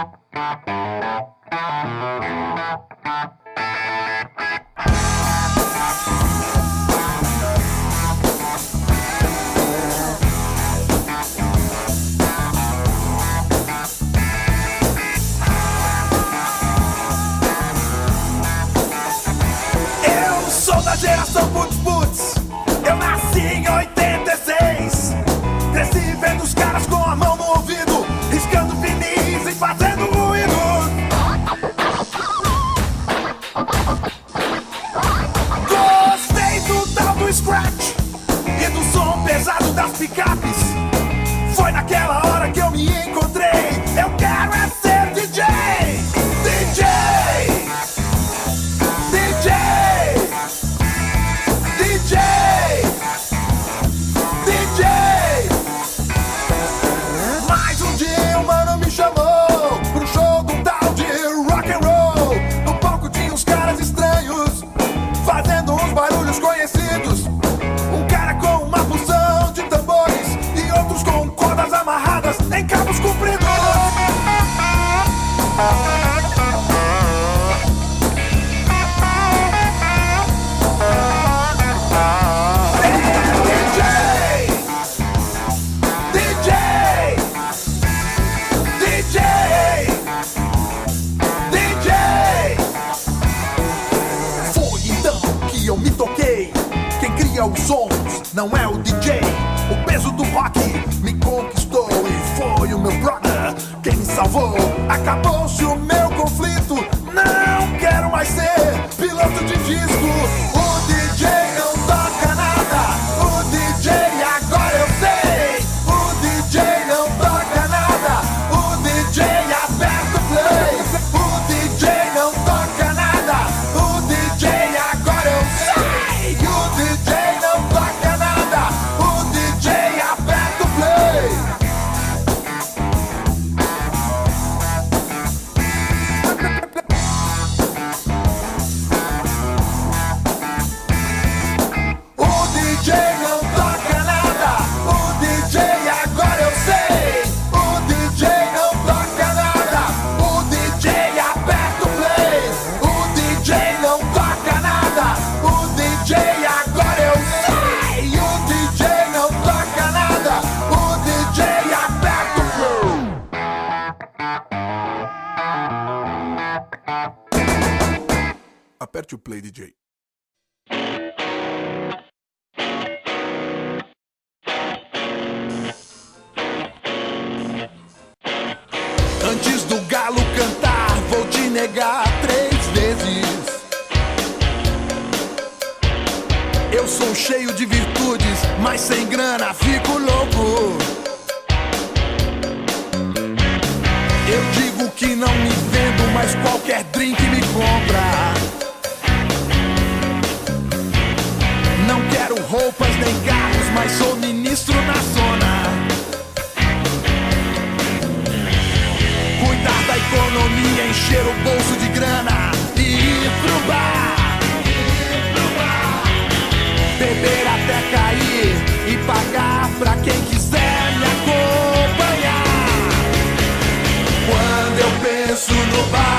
Eu sou da geração putz putz. Eu nasci em 86. Cresci vendo os caras com a mão no ouvido, riscando finis e fazendo ruído. Gostei do tal do scratch e do som pesado das picapes. Foi naquela hora que eu me encontrei. Eu quero é ser DJ. DJ, DJ, DJ, DJ. Mais um dia um mano me chamou pro show do tal de rock and roll. No palco tinha uns caras estranhos fazendo uns barulhos conhecidos. Um cara com uma porção de tambores e outros com cordas amarradas em cabos compridos. Eu me toquei, quem cria os sons não é o DJ. O peso do rock me conquistou e foi o meu brother quem me salvou. Acabou-se o meu conflito, não quero mais ser piloto de disco. O DJ não toca nada, o DJ agora eu sei. O DJ não toca nada, o DJ aperta o play. O DJ não toca nada, o DJ agora eu sei. O DJ não toca nada, o DJ aperta o play. O DJ não toca nada, o DJ agora eu sei. O DJ não toca nada, o DJ aperta o play. O DJ não toca nada, o DJ agora eu sei. O DJ não toca nada, o DJ aperta o play. Aperte o play, DJ. Antes do galo cantar, vou te negar 3 vezes. Eu sou cheio de virtudes, mas sem grana fico louco. Eu digo que não me vendo, mas qualquer drink me compra. Não quero roupas nem carros, mas sou ministro na zona. Cuidar da economia, encher o bolso de grana e ir pro bar. Beber até cair e pagar pra quem quiser me acompanhar. Quando eu penso no bar,